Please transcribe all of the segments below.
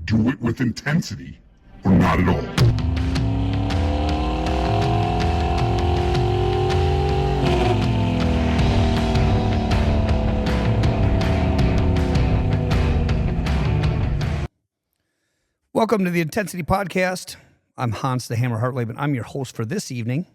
Do it with intensity or not at all. Welcome to the Intensity Podcast. I'm Hans the Hammer Hartleben. I'm your host for this evening.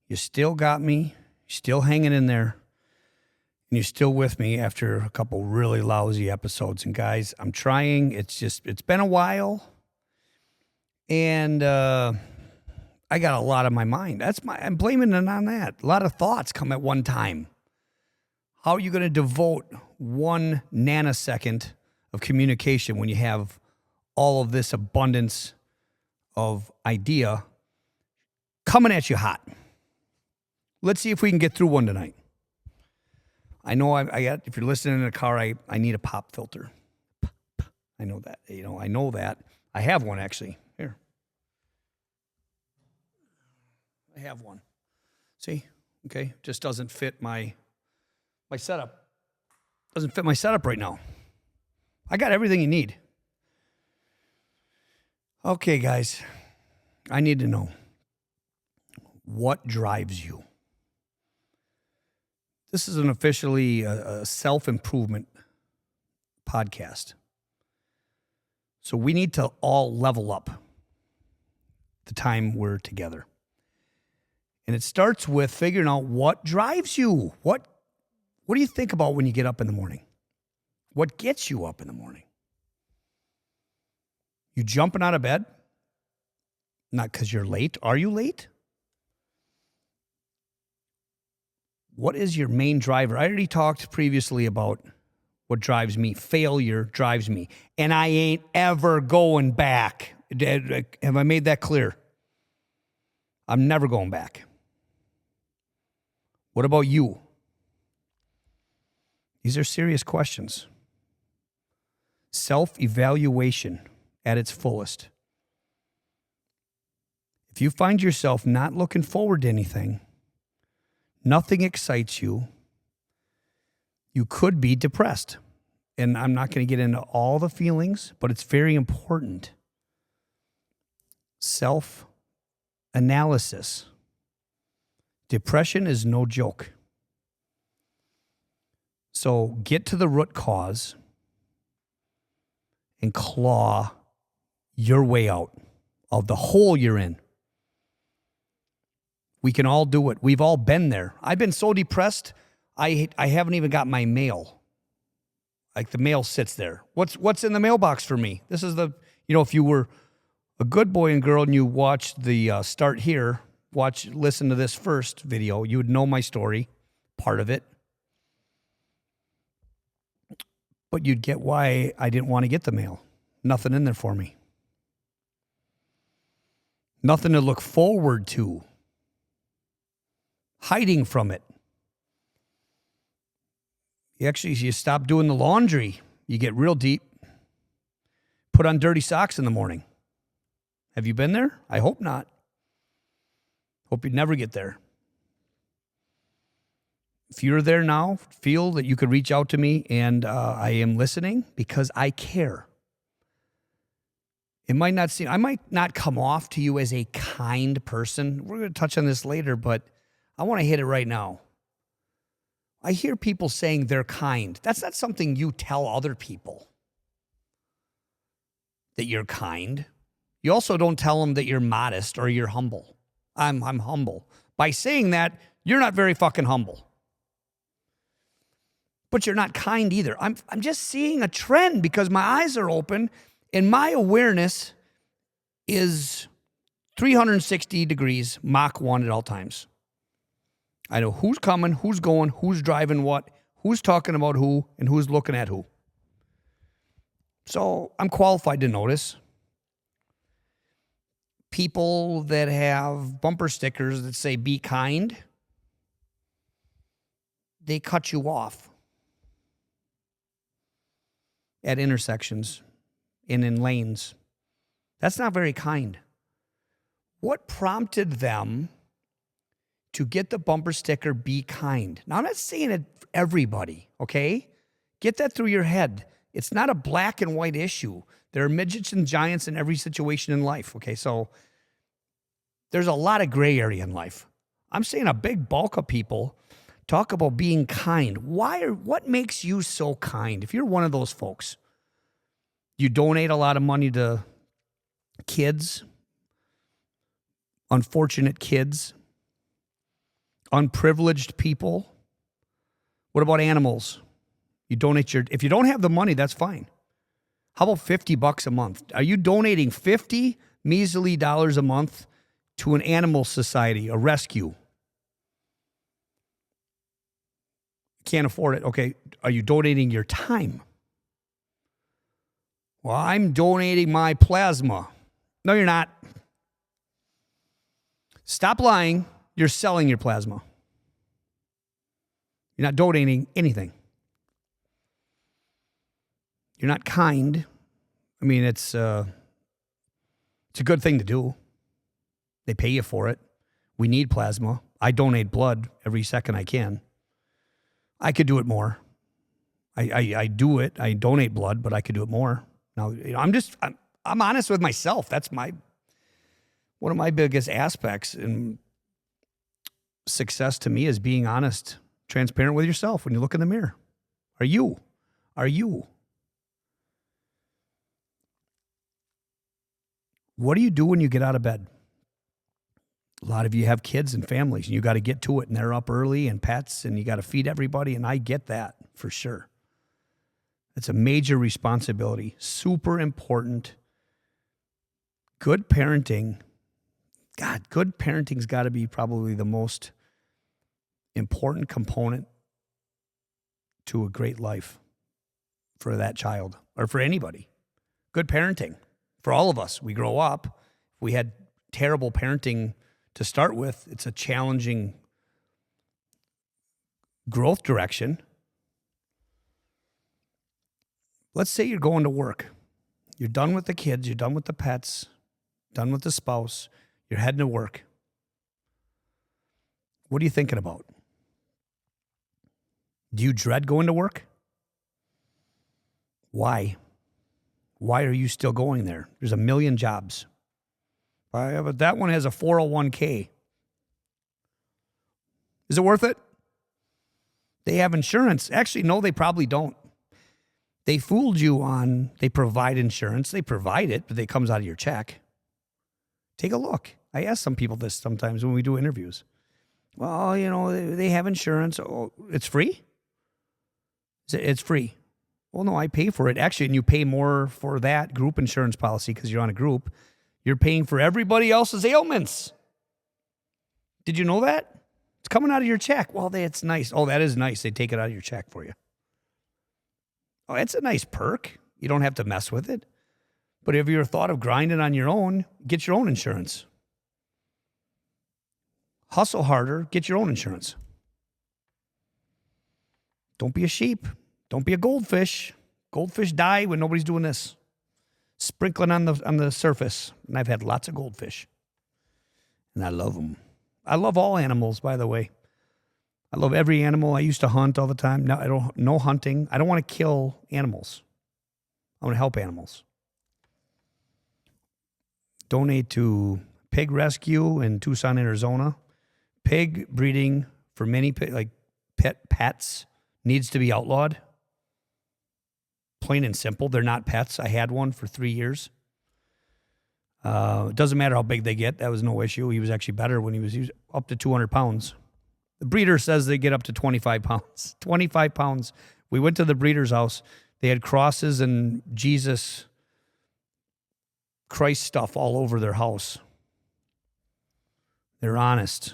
You still got me, still hanging in there, and you're still with me after a couple really lousy episodes. And guys, I'm trying. It's been a while, and I got a lot on my mind. I'm blaming it on that. A lot of thoughts come at one time. How are you going to devote 1 nanosecond of communication when you have all of this abundance of idea coming at you hot? Let's see if we can get through one tonight. I know I got, if you're listening in a car, I need a pop filter. I know that. I know that. I have one actually. Here. I have one. See? Okay. Just doesn't fit my setup. Doesn't fit my setup right now. I got everything you need. Okay, guys, I need to know, what drives you? This is an officially a self-improvement podcast. So we need to all level up the time we're together. And it starts with figuring out what drives you. What do you think about when you get up in the morning? What gets you up in the morning? You jumping out of bed? Not because you're late. Are you late? What is your main driver? I already talked previously about what drives me. Failure drives me. And I ain't ever going back. Have I made that clear? I'm never going back. What about you? These are serious questions. Self-evaluation at its fullest. If you find yourself not looking forward to anything, nothing excites you, you could be depressed. And I'm not going to get into all the feelings, but it's very important. Self-analysis. Depression is no joke. So get to the root cause and claw your way out of the hole you're in. We can all do it. We've all been there. I've been so depressed, I haven't even got my mail. Like the mail sits there. What's in the mailbox for me? This is if you were a good boy and girl and you watched the start here, listen to this first video, you would know my story, part of it. But you'd get why I didn't want to get the mail. Nothing in there for me. Nothing to look forward to. Hiding from it. You stop doing the laundry. You get real deep. Put on dirty socks in the morning. Have you been there? I hope not. Hope you never get there. If you're there now, feel that you could reach out to me, and I am listening because I care. I might not come off to you as a kind person. We're going to touch on this later, but I want to hit it right now. I hear people saying they're kind. That's not something you tell other people, that you're kind. You also don't tell them that you're modest or you're humble. I'm humble. By saying that, you're not very fucking humble. But you're not kind either. I'm just seeing a trend because my eyes are open and my awareness is 360 degrees, Mach 1 at all times. I know who's coming, who's going, who's driving what, who's talking about who, and who's looking at who. So I'm qualified to notice people that have bumper stickers that say, "Be kind," they cut you off at intersections and in lanes. That's not very kind. What prompted them to get the bumper sticker, "Be kind"? Now, I'm not saying it for everybody, okay? Get that through your head. It's not a black and white issue. There are midgets and giants in every situation in life, okay? So there's a lot of gray area in life. I'm saying a big bulk of people talk about being kind. What makes you so kind? If you're one of those folks, you donate a lot of money to kids, unfortunate kids, unprivileged people. What about animals? You donate if you don't have the money, that's fine. How about $50 a month? Are you donating 50 measly dollars a month to an animal society, a rescue? Can't afford it. Okay, are you donating your time? Well, I'm donating my plasma. No, you're not. Stop lying. You're selling your plasma. You're not donating anything. You're not kind. I mean, it's a good thing to do. They pay you for it. We need plasma. I donate blood every second I can. I could do it more. I do it. I donate blood, but I could do it more. Now, I'm honest with myself. That's one of my biggest aspects in success to me is being honest, transparent with yourself when you look in the mirror. Are you? What do you do when you get out of bed? A lot of you have kids and families, and you got to get to it, and they're up early and pets, and you got to feed everybody, and I get that for sure. It's a major responsibility, super important. Good parenting's got to be probably the most important component to a great life for that child or for anybody. Good parenting. For all of us, we grow up, we had terrible parenting to start with. It's a challenging growth direction. Let's say you're going to work. You're done with the kids, you're done with the pets, done with the spouse, you're heading to work. What are you thinking about? Do you dread going to work? Why? Why are you still going there? There's a million jobs. But that one has a 401k. Is it worth it? They have insurance. Actually, no, they probably don't. They fooled you on they provide insurance. They provide it, but it comes out of your check. Take a look. I ask some people this sometimes when we do interviews. Well, they have insurance. Oh, it's free? It's free. Well, no, I pay for it. Actually, and you pay more for that group insurance policy because you're on a group. You're paying for everybody else's ailments. Did you know that? It's coming out of your check. Well, it's nice. Oh, that is nice. They take it out of your check for you. Oh, it's a nice perk. You don't have to mess with it. But if you're thought of grinding on your own, get your own insurance. Hustle harder, get your own insurance. Don't be a sheep. Don't be a goldfish. Goldfish die when nobody's doing this. Sprinkling on the surface. And I've had lots of goldfish. And I love them. I love all animals, by the way. I love every animal. I used to hunt all the time. Now no hunting. I don't want to kill animals. I want to help animals. Donate to Pig Rescue in Tucson, Arizona. Pig breeding for many pets needs to be outlawed. Plain and simple. They're not pets. I had one for 3 years. It doesn't matter how big they get. That was no issue. He was actually better when he was up to 200 pounds. The breeder says they get up to 25 pounds. 25 pounds. We went to the breeder's house. They had crosses and Jesus Christ stuff all over their house. They're honest.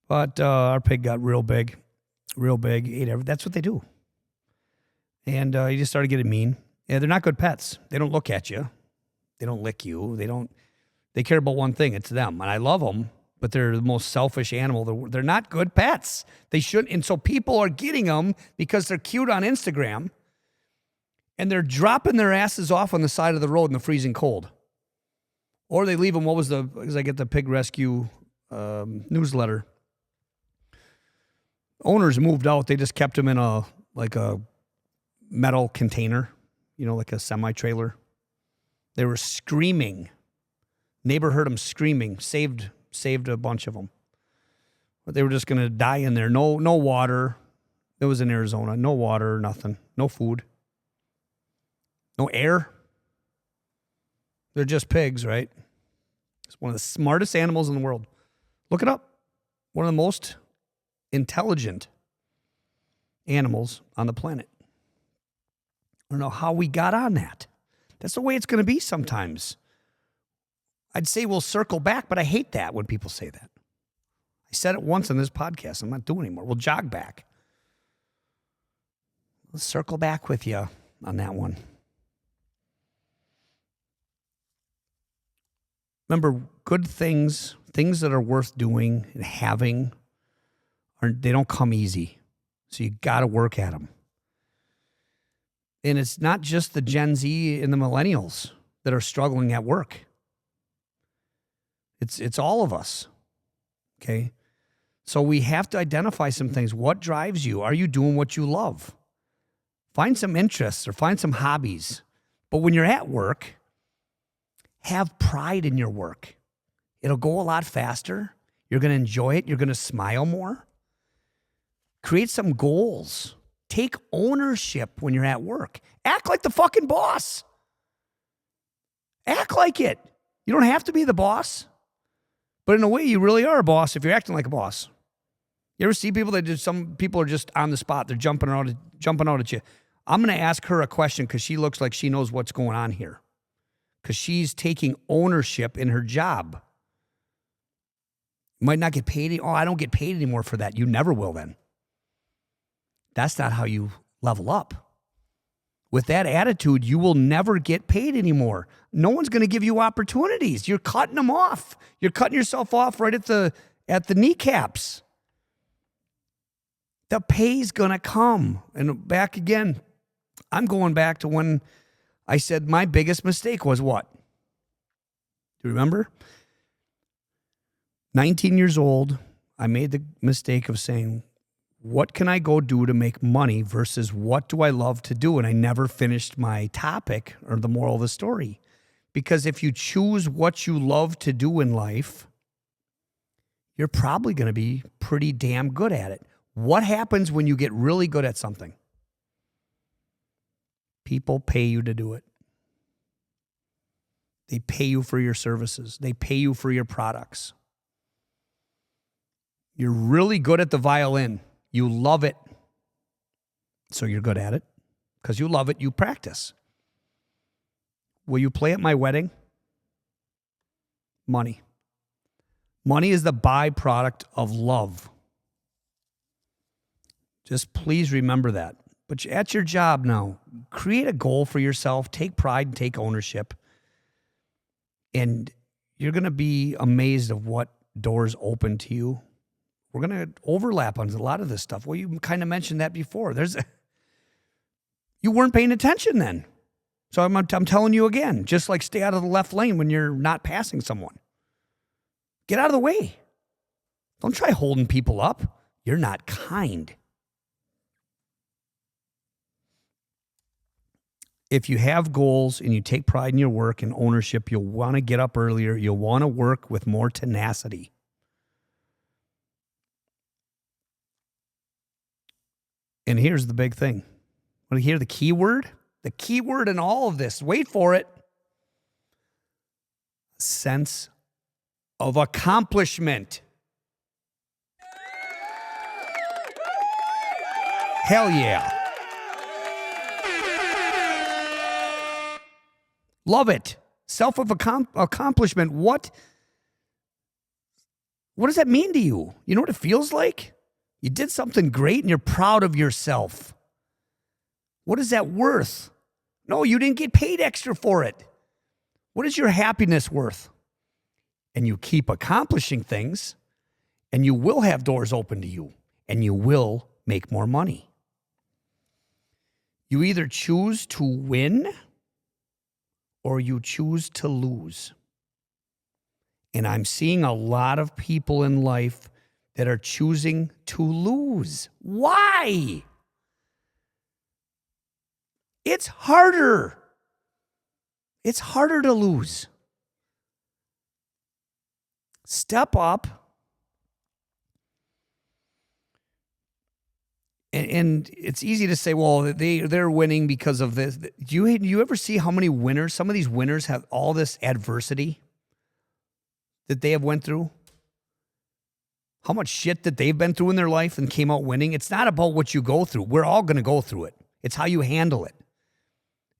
But our pig got real big, ate everything. That's what they do. And he just started getting mean. Yeah, they're not good pets. They don't look at you. They don't lick you. They care about one thing. It's them. And I love them, but they're the most selfish animal. They're not good pets. They shouldn't. And so people are getting them because they're cute on Instagram. And they're dropping their asses off on the side of the road in the freezing cold. Or they leave them, because I get the Pig Rescue newsletter. Owners moved out. They just kept them in a metal container, like a semi-trailer. They were screaming. Neighbor heard them screaming, saved a bunch of them. But they were just going to die in there. No water. It was in Arizona. No water, nothing. No food. No air. They're just pigs, right? It's one of the smartest animals in the world. Look it up. One of the most intelligent animals on the planet. I don't know how we got on that. That's the way it's going to be sometimes. I'd say we'll circle back, but I hate that when people say that. I said it once on this podcast. I'm not doing it anymore. We'll jog back. Let's circle back with you on that one. Remember, good things that are worth doing and having, they don't come easy. So you got to work at them. And it's not just the Gen Z and the millennials that are struggling at work. It's all of us, okay? So we have to identify some things. What drives you? Are you doing what you love? Find some interests or find some hobbies. But when you're at work, have pride in your work. It'll go a lot faster. You're going to enjoy it. You're going to smile more. Create some goals. Take ownership when you're at work. Act like the fucking boss. Act like it. You don't have to be the boss. But in a way, you really are a boss if you're acting like a boss. You ever see people some people are just on the spot. They're jumping out at you. I'm going to ask her a question because she looks like she knows what's going on here. Because she's taking ownership in her job. You might not get paid. Oh, I don't get paid anymore for that. You never will then. That's not how you level up. With that attitude, you will never get paid anymore. No one's going to give you opportunities. You're cutting them off. You're cutting yourself off right at the kneecaps. The pay's going to come. And back again, I'm going back to when I said my biggest mistake was what? Do you remember? 19 years old, I made the mistake of saying, what can I go do to make money versus what do I love to do? And I never finished my topic or the moral of the story. Because if you choose what you love to do in life, you're probably going to be pretty damn good at it. What happens when you get really good at something? People pay you to do it. They pay you for your services. They pay you for your products. You're really good at the violin. You love it. So you're good at it. Because you love it, you practice. Will you play at my wedding? Money. Money is the byproduct of love. Just please remember that. But at your job now, create a goal for yourself. Take pride and take ownership. And you're going to be amazed of what doors open to you. We're going to overlap on a lot of this stuff. Well, you kind of mentioned that before. You weren't paying attention then. So I'm telling you again, just like stay out of the left lane when you're not passing someone. Get out of the way. Don't try holding people up. You're not kind. If you have goals and you take pride in your work and ownership, you'll want to get up earlier. You'll want to work with more tenacity. And here's the big thing. Want to hear the key word? The key word in all of this, wait for it. Sense of accomplishment. Hell yeah. Love it. Self-accomplishment. What does that mean to you? You know what it feels like? You did something great and you're proud of yourself. What is that worth? No, you didn't get paid extra for it. What is your happiness worth? And you keep accomplishing things and you will have doors open to you and you will make more money. You either choose to win or you choose to lose. And I'm seeing a lot of people in life that are choosing to lose. Why? It's harder. It's harder to lose. Step up. And it's easy to say, well, they're winning because of this. Do you ever see how many winners, some of these winners have all this adversity that they have went through? How much shit that they've been through in their life and came out winning? It's not about what you go through. We're all going to go through it. It's how you handle it.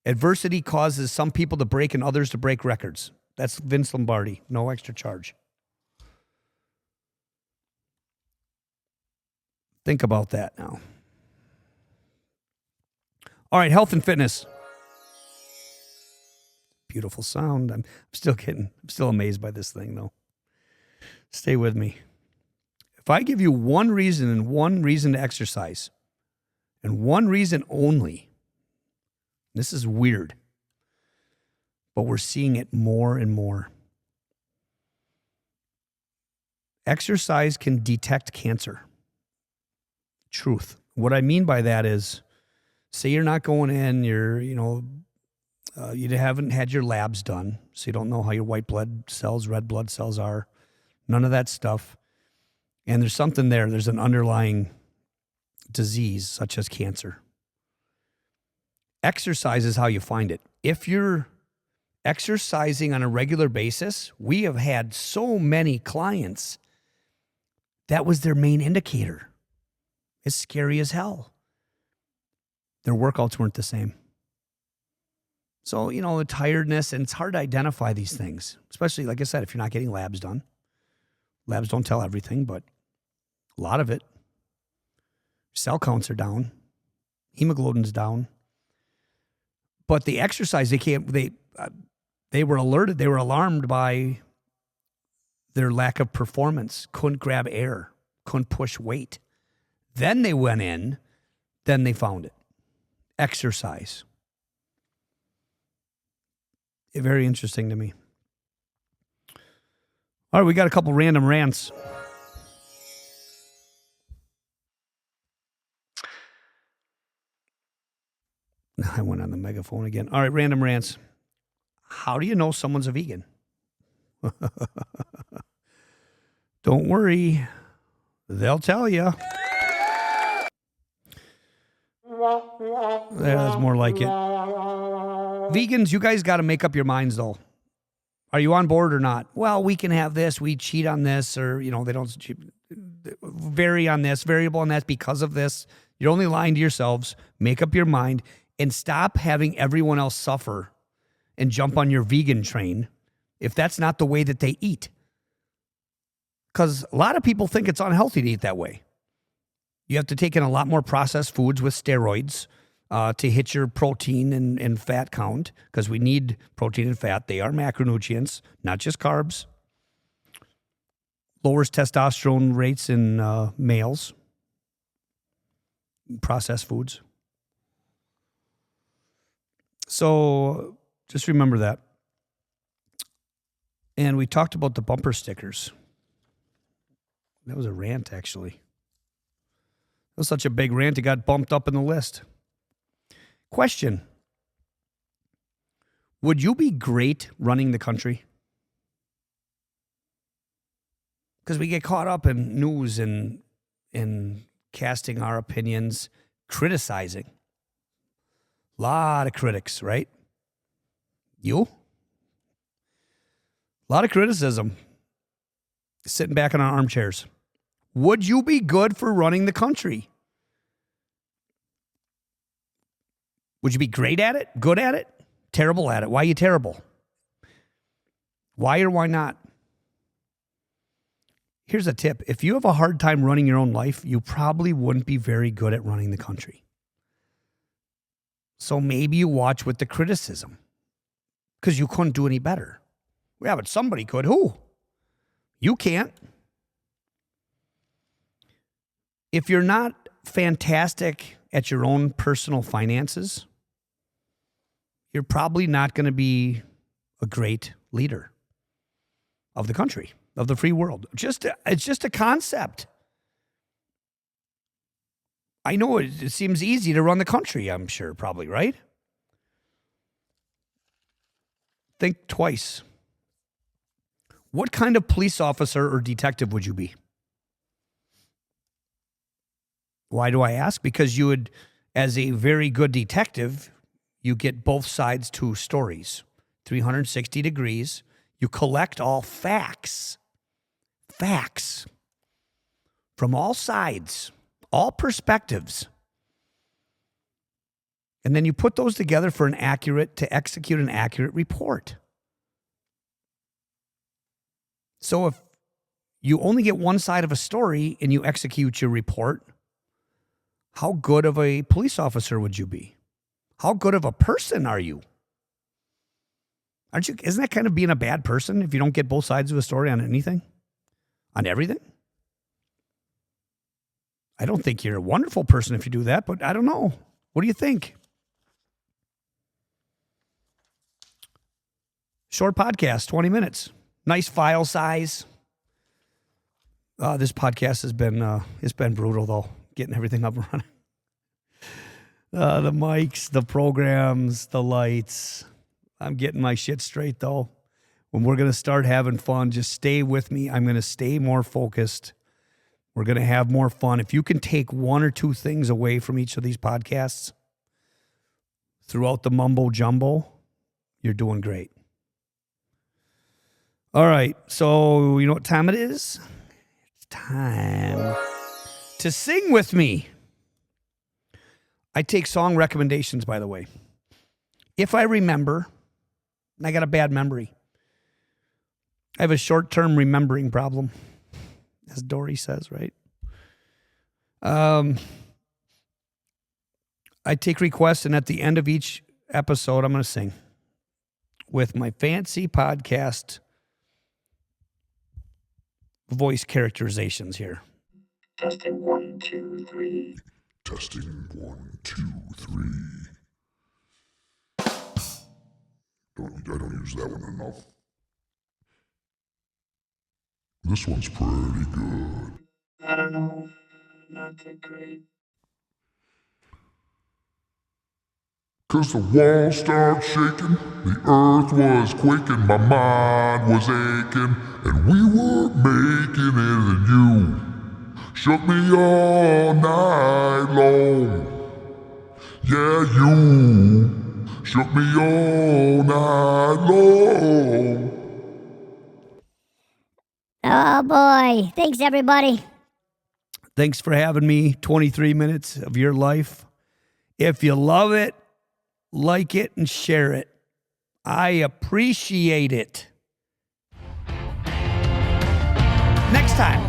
Adversity causes some people to break and others to break records. That's Vince Lombardi. No extra charge. Think about that now. All right, health and fitness. Beautiful sound. I'm still amazed by this thing, though. Stay with me. If I give you one reason to exercise, and one reason only, this is weird, but we're seeing it more and more. Exercise can detect cancer. Truth. What I mean by that is, say you're not going in, you haven't had your labs done, so you don't know how your white blood cells, red blood cells are, none of that stuff. And there's something there. There's an underlying disease such as cancer. Exercise is how you find it. If you're exercising on a regular basis, we have had so many clients that was their main indicator. It's scary as hell. Their workouts weren't the same. So, the tiredness, and it's hard to identify these things, especially, like I said, if you're not getting labs done. Labs don't tell everything, but a lot of it. Cell counts are down. Hemoglobin's down. But the exercise, they were alerted, they were alarmed by their lack of performance, couldn't grab air, couldn't push weight. Then they went in, then they found it. Exercise. Very interesting to me. All right, we got a couple random rants. I went on the megaphone again. All right, random rants. How do you know someone's a vegan? Don't worry. They'll tell you. That's more like it. Vegans, you guys got to make up your minds, though. Are you on board or not? Well, we can have this. We cheat on this, or, they don't vary on this, variable on that because of this. You're only lying to yourselves. Make up your mind and stop having everyone else suffer and jump on your vegan train if that's not the way that they eat. Because a lot of people think it's unhealthy to eat that way. You have to take in a lot more processed foods with steroids to hit your protein and fat count, because we need protein and fat. They are macronutrients, not just carbs. Lowers testosterone rates in males. Processed foods. So just remember that. And we talked about the bumper stickers. That was a rant, actually. It was such a big rant, it got bumped up in the list. Question. Would you be great running the country? Because we get caught up in news and casting our opinions, criticizing. A lot of critics, right? You? A lot of criticism. Sitting back in our armchairs. Would you be good for running the country? Would you be great at it? Good at it? Terrible at it? Why are you terrible? Why or why not? Here's a tip. If you have a hard time running your own life, you probably wouldn't be very good at running the country. So maybe you watch with the criticism, because you couldn't do any better. Yeah, but somebody could. Who? You can't. If you're not fantastic at your own personal finances, you're probably not going to be a great leader of the country, of the free world. It's just a concept. I know it seems easy to run the country, I'm sure, probably, right? Think twice. What kind of police officer or detective would you be? Why do I ask? Because you would, as a very good detective, you get both sides to stories, 360 degrees. You collect all facts from all sides, all perspectives. And then you put those together to execute an accurate report. So if you only get one side of a story and you execute your report, how good of a police officer would you be? How good of a person are you? Isn't that kind of being a bad person if you don't get both sides of a story on anything? On everything? I don't think you're a wonderful person if you do that, but I don't know. What do you think? Short podcast, 20 minutes. Nice file size. This podcast has been it's been brutal though, getting everything up and running. The mics, the programs, the lights. I'm getting my shit straight though. When we're going to start having fun, just stay with me. I'm going to stay more focused. We're going to have more fun. If you can take one or two things away from each of these podcasts throughout the mumbo jumbo, you're doing great. All right, so you know what time it is? It's time to sing with me. I take song recommendations, by the way. If I remember, and I got a bad memory. I have a short-term remembering problem, as Dory says, right? I take requests, and at the end of each episode, I'm going to sing with my fancy podcast voice characterizations here. Testing 1, 2, 3. Testing 1, 2, 3. I don't use that one enough. This one's pretty good. I don't know. Not that great. 'Cause the walls started shaking, the earth was quaking, my mind was aching, and we were making it, and you shook me all night long. Yeah, you shook me all night long. Oh boy. Thanks, everybody. Thanks for having me. 23 minutes of your life. If you love it, like it, and share it. I appreciate it. Next time.